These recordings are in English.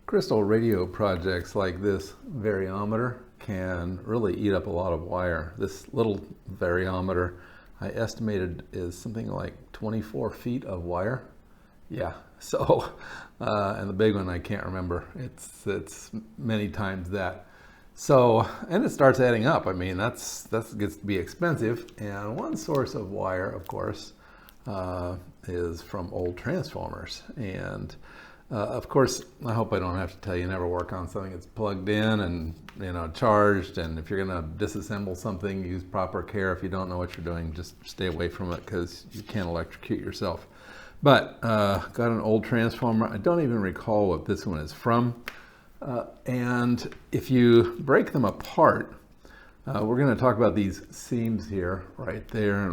Crystal radio projects like this variometer can really eat up a lot of wire. This little variometer I estimated is something like 24 feet of wire. Yeah, so, and the big one I can't remember. It's many times that. So, and it starts adding up. I mean, that gets to be expensive. And one source of wire, of course, is from old transformers. And of course, I hope I don't have to tell you, never work on something that's plugged in and charged. And if you're going to disassemble something, use proper care. If you don't know what you're doing, just stay away from it because you can't electrocute yourself. But got an old transformer. I don't even recall what this one is from. And if you break them apart, we're going to talk about these seams here, right there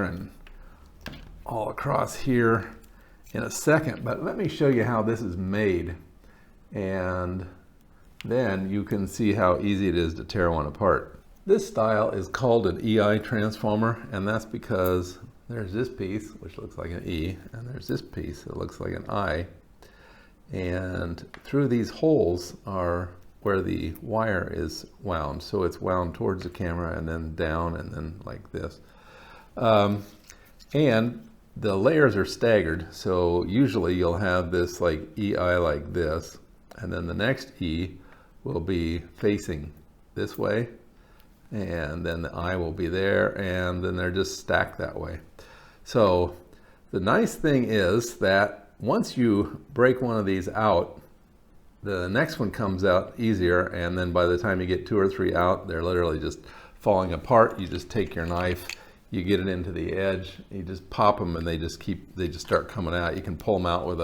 and all across here in a second, but let me show you how this is made, and then you can see how easy it is to tear one apart. This style is called an EI transformer, and that's because there's this piece which looks like an E, and there's this piece that looks like an I, and through these holes are where the wire is wound. So it's wound towards the camera and then down and then like this. And the layers are staggered, so usually you'll have this like EI like this, and then the next E will be facing this way, and then the I will be there, and then they're just stacked that way. So the nice thing is that once you break one of these out, the next one comes out easier, and then by the time you get 2 or 3 out, they're literally just falling apart. You just take your knife, you get it into the edge, you just pop them, and they just start coming out. You can pull them out with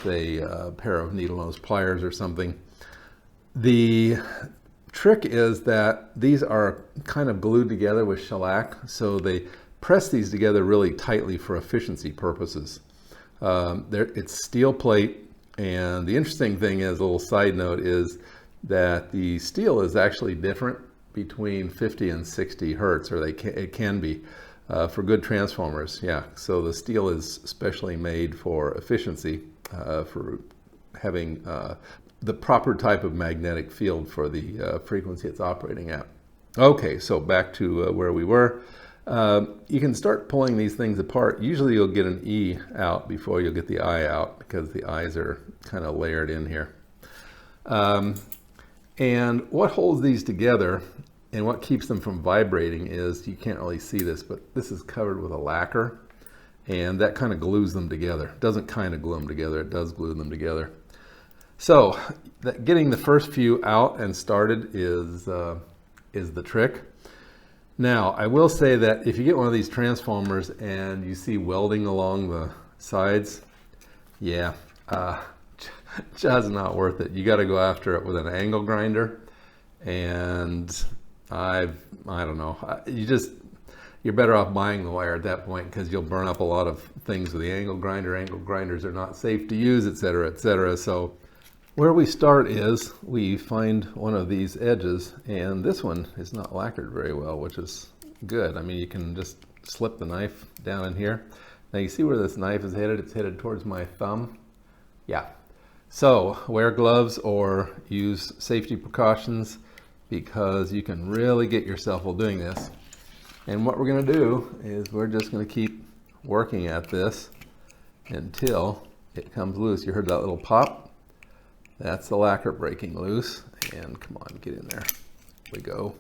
a pair of needle nose pliers or something. The trick is that these are kind of glued together with shellac, so they press these together really tightly for efficiency purposes. It's steel plate, and the interesting thing is, a little side note, is that the steel is actually different between 50 and 60 hertz, or it can be for good transformers. Yeah, so the steel is specially made for efficiency, for having the proper type of magnetic field for the frequency it's operating at. Okay, so back to where we were. You can start pulling these things apart. Usually you'll get an E out before you'll get the I out, because the I's are kind of layered in here. And what holds these together and what keeps them from vibrating is, you can't really see this, but this is covered with a lacquer, and that kind of glues them together. It doesn't kind of glue them together, it does glue them together. So getting the first few out and started is the trick. Now, I will say that if you get one of these transformers and you see welding along the sides, yeah, just not worth it. You got to go after it with an angle grinder, and I don't know. You're better off buying the wire at that point, because you'll burn up a lot of things with the angle grinder. Angle grinders are not safe to use, etc., etc. So where we start is we find one of these edges, and this one is not lacquered very well, which is good. I mean, you can just slip the knife down in here. Now you see where this knife is headed? It's headed towards my thumb. Yeah. So wear gloves or use safety precautions, because you can really get yourself while doing this. And what we're going to do is we're just going to keep working at this until it comes loose. You heard that little pop? That's the lacquer breaking loose. And come on, get in there. We go.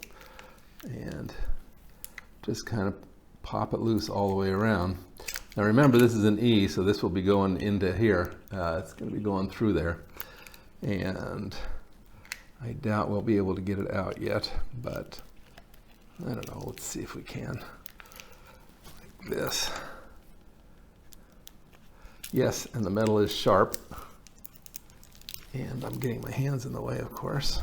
And just kind of pop it loose all the way around. Now remember, this is an E, so this will be going into here. It's going to be going through there. And I doubt we'll be able to get it out yet, but I don't know. Let's see if we can. Like this. Yes, and the metal is sharp. And I'm getting my hands in the way, of course.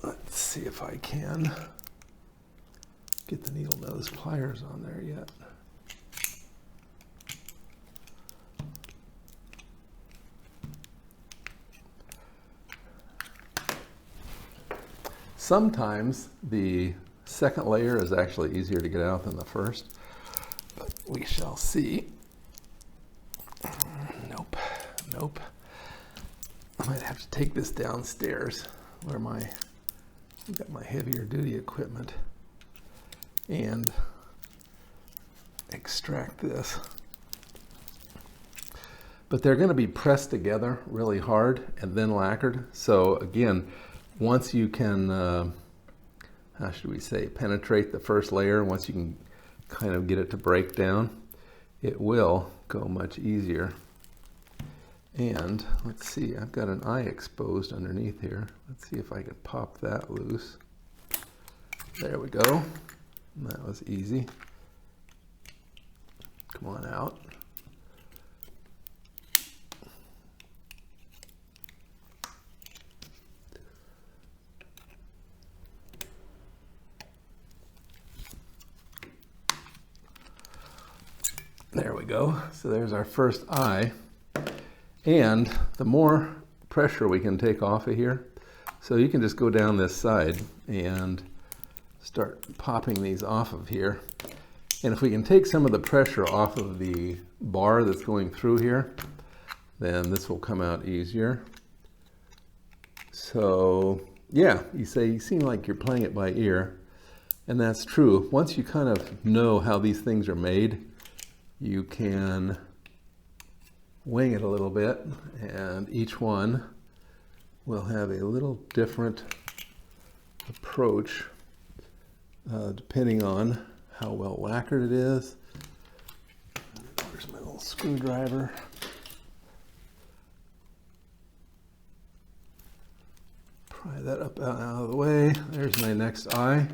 Let's see if I can get the needle nose pliers on there yet. Sometimes the second layer is actually easier to get out than the first, but we shall see. Nope. I might have to take this downstairs where I've got my heavier duty equipment and extract this. But they're going to be pressed together really hard and then lacquered. So again, once you can, how should we say, penetrate the first layer, once you can kind of get it to break down, it will go much easier. And let's see, I've got an eye exposed underneath here. Let's see if I can pop that loose. There we go. That was easy. Come on out. There we go. So there's our first eye. And the more pressure we can take off of here, so you can just go down this side and start popping these off of here. And if we can take some of the pressure off of the bar that's going through here, then this will come out easier. So yeah, you seem like you're playing it by ear, and that's true. Once you kind of know how these things are made, you can wing it a little bit, and each one will have a little different approach depending on how well lacquered it is. There's my little screwdriver. Pry that up out of the way. There's my next eye.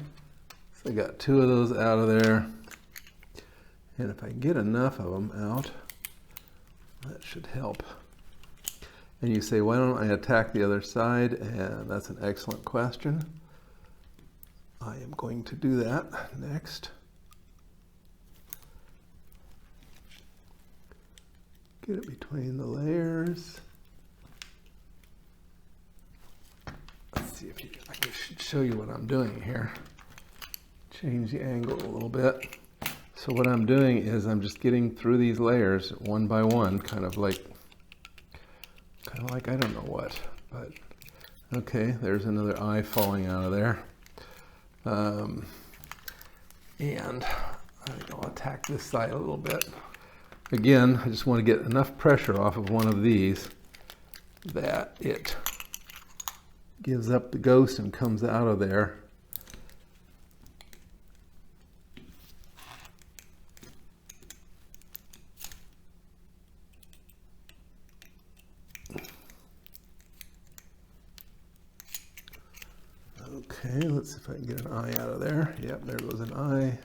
So I got two of those out of there. And if I get enough of them out, that should help. And you say, why don't I attack the other side? And that's an excellent question. I am going to do that next. Get it between the layers. Let's see if I should show you what I'm doing here. Change the angle a little bit. So what I'm doing is I'm just getting through these layers one by one, kind of like I don't know what, but okay, there's another eye falling out of there. And I think I'll attack this side a little bit. Again, I just want to get enough pressure off of one of these that it gives up the ghost and comes out of there. Okay, let's see if I can get an eye out of there. Yep, there goes an eye.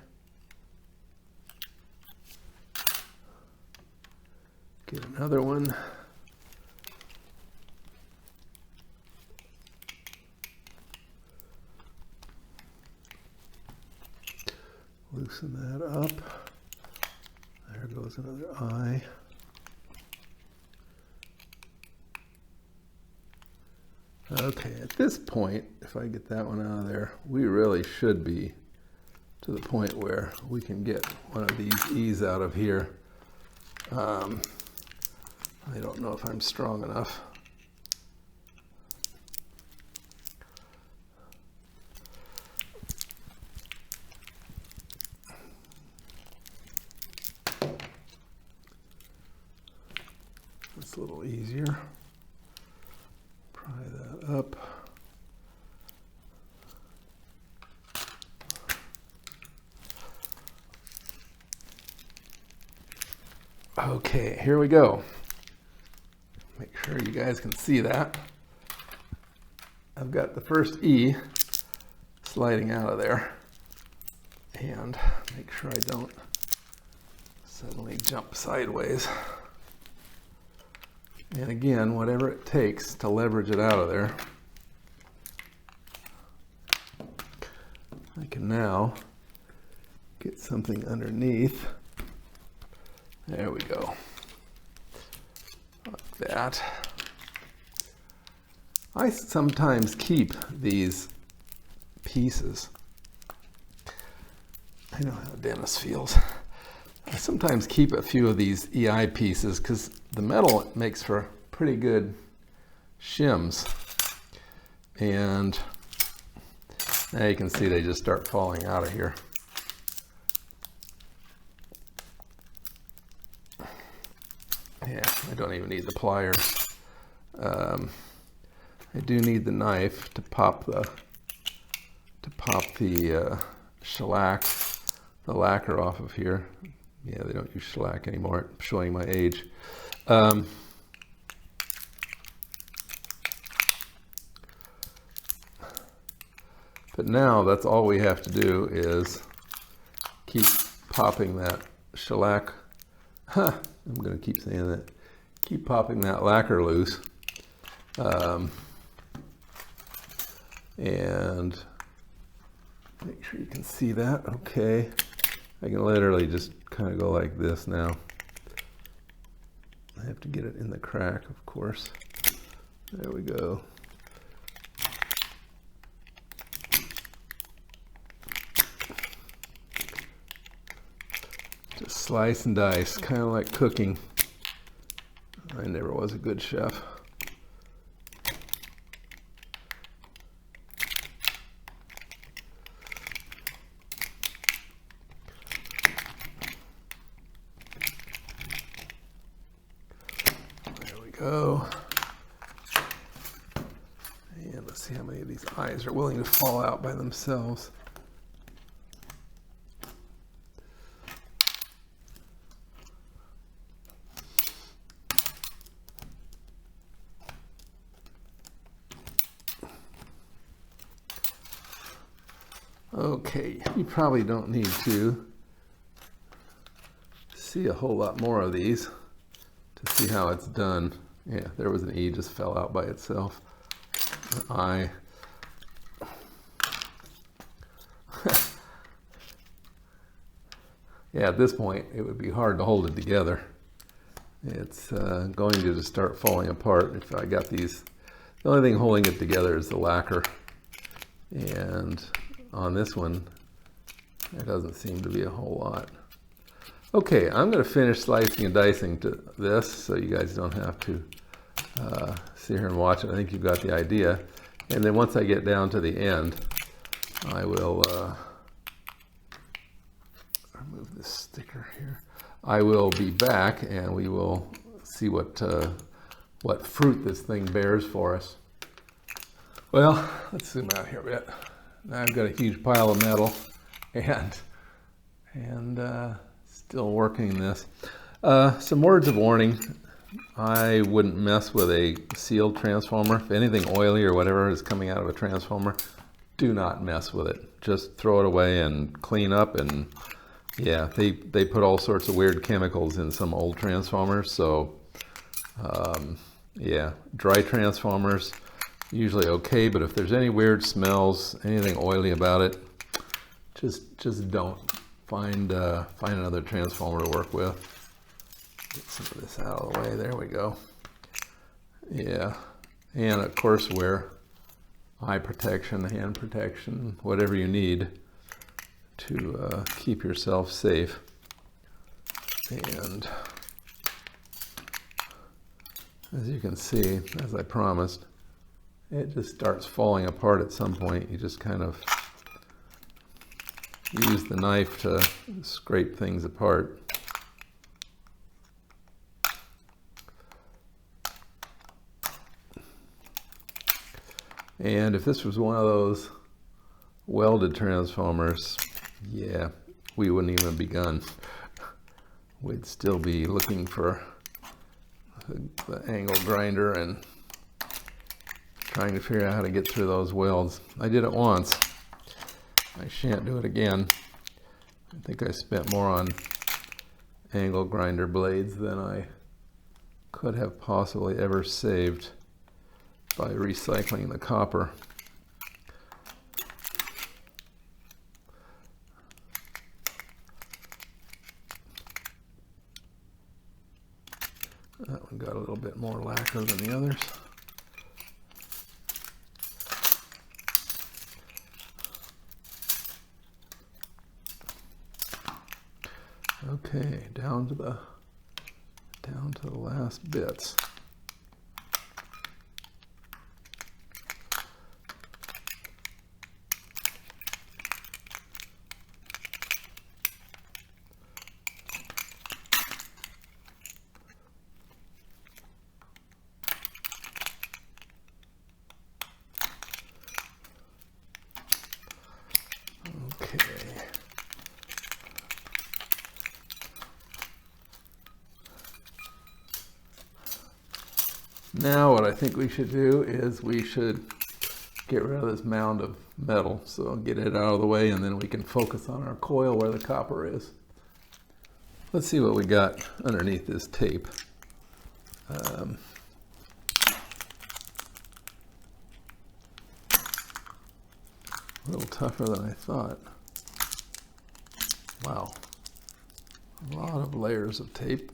Get another one. Loosen that up. There goes another eye. Okay, at this point, if I get that one out of there, we really should be to the point where we can get one of these E's out of here. I don't know if I'm strong enough. That's a little easier. Pry that up. Okay, here we go. Make sure you guys can see that. I've got the first E sliding out of there. And make sure I don't suddenly jump sideways. And again, whatever it takes to leverage it out of there. I can now get something underneath. There we go. Like that. I sometimes keep these pieces. I know how Dennis feels. I sometimes keep a few of these EI pieces because the metal makes for pretty good shims. And now you can see they just start falling out of here. Yeah, I don't even need the pliers. I do need the knife to pop the shellac, the lacquer off of here. Yeah, they don't use shellac anymore. I'm showing my age. But now that's all we have to do is keep popping that shellac. I'm going to keep saying that. Keep popping that lacquer loose. And make sure you can see that. Okay. I can literally just kind of go like this now. I have to get it in the crack, of course. There we go. Just slice and dice, kind of like cooking. I never was a good chef. There we go. And let's see how many of these eyes are willing to fall out by themselves. Okay, you probably don't need to see a whole lot more of these to see how it's done. Yeah, there was an E, just fell out by itself. An I. Yeah, at this point, it would be hard to hold it together. It's going to just start falling apart if I got these. The only thing holding it together is the lacquer. And on this one, there doesn't seem to be a whole lot. Okay, I'm going to finish slicing and dicing to this so you guys don't have to sit here and watch it. I think you've got the idea. And then once I get down to the end, I will remove this sticker here. I will be back and we will see what fruit this thing bears for us. Well, let's zoom out here a bit. Now I've got a huge pile of metal and still working this. Some words of warning. I wouldn't mess with a sealed transformer. If anything oily or whatever is coming out of a transformer, do not mess with it. Just throw it away and clean up. And yeah, they put all sorts of weird chemicals in some old transformers. So yeah, dry transformers, usually okay, but if there's any weird smells, anything oily about it, just don't. Find another transformer to work with. Get some of this out of the way. There we go. Yeah, and of course wear eye protection, hand protection, whatever you need to keep yourself safe. And as you can see, as I promised, it just starts falling apart at some point. You just kind of use the knife to scrape things apart. And if this was one of those welded transformers, yeah, we wouldn't even have begun. We'd still be looking for the angle grinder and trying to figure out how to get through those welds. I did it once. I shan't do it again. I think I spent more on angle grinder blades than I could have possibly ever saved by recycling the copper. That one got a little bit more lacquer than the others. Okay, down to the last bits. Now what I think we should do is we should get rid of this mound of metal. So I'll get it out of the way and then we can focus on our coil where the copper is. Let's see what we got underneath this tape. A little tougher than I thought. Wow. A lot of layers of tape.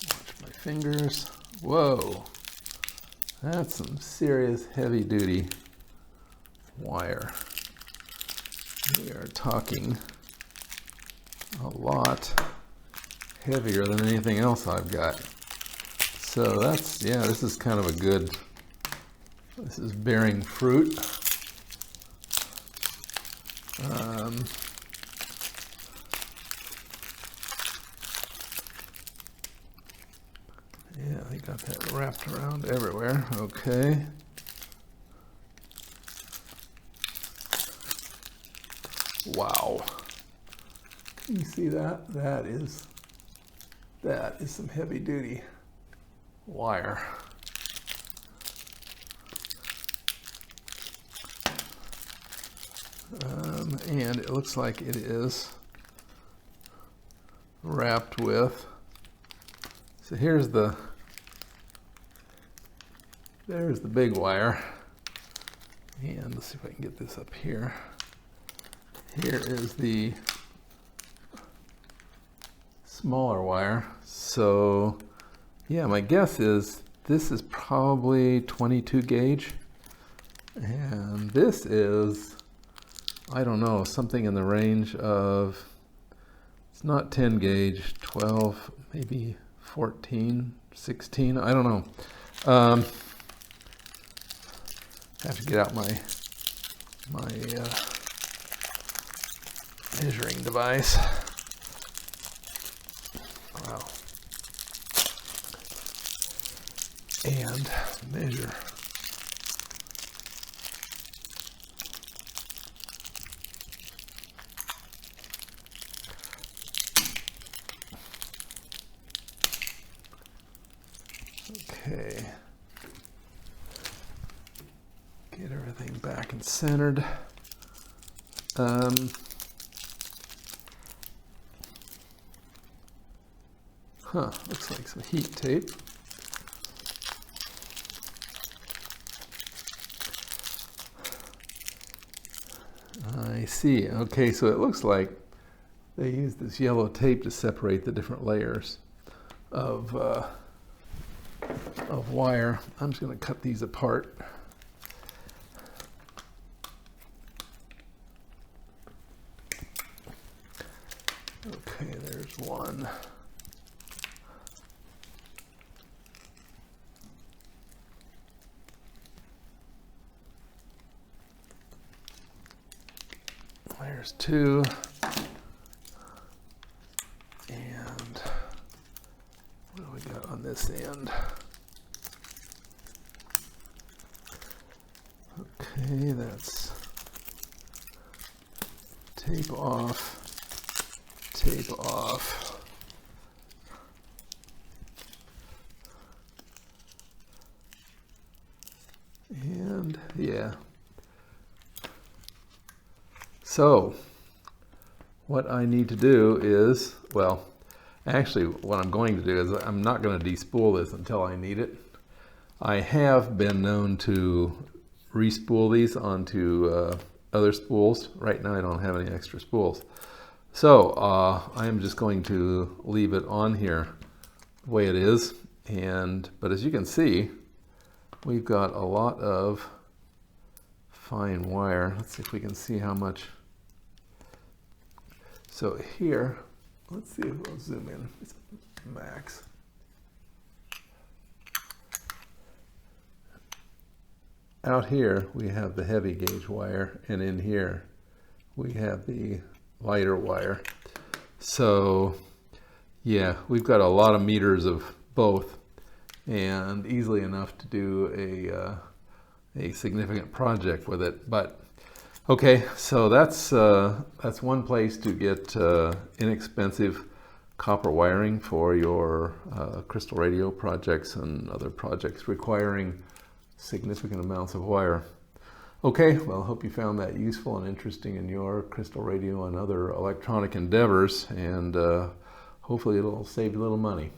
Watch my fingers. Whoa. That's some serious heavy duty wire. We are talking a lot heavier than anything else I've got. So that's, yeah, this is kind of a good, this is bearing fruit. Yeah, I got that wrapped around everywhere. Okay. Wow. Can you see that? That is some heavy duty wire. And it looks like it is wrapped with, so there's the big wire, and let's see if I can get this up here. Here is the smaller wire. So yeah, my guess is this is probably 22 gauge, and this is, I don't know, something in the range of, it's not 10 gauge, 12, maybe 14, 16, I don't know. Have to get out my measuring device. Wow. And measure. Okay. Get everything back and centered. Looks like some heat tape. I see. Okay, so it looks like they use this yellow tape to separate the different layers of wire. I'm just going to cut these apart. Okay, there's one. There's two. And what do we got on this end? Okay, that's tape off, tape off. And yeah. So what I need to do is, well, actually what I'm going to do is I'm not going to despool this until I need it. I have been known to respool these onto other spools. Right now I don't have any extra spools. So I am just going to leave it on here the way it is. But as you can see, we've got a lot of fine wire. Let's see if we can see how much. So here, let's see if we'll zoom in. It's max. Out here we have the heavy gauge wire, and in here we have the lighter wire. So yeah, we've got a lot of meters of both, and easily enough to do a significant project with it. But okay, so that's one place to get inexpensive copper wiring for your crystal radio projects and other projects requiring significant amounts of wire. Okay, well, I hope you found that useful and interesting in your crystal radio and other electronic endeavors, and hopefully it'll save you a little money.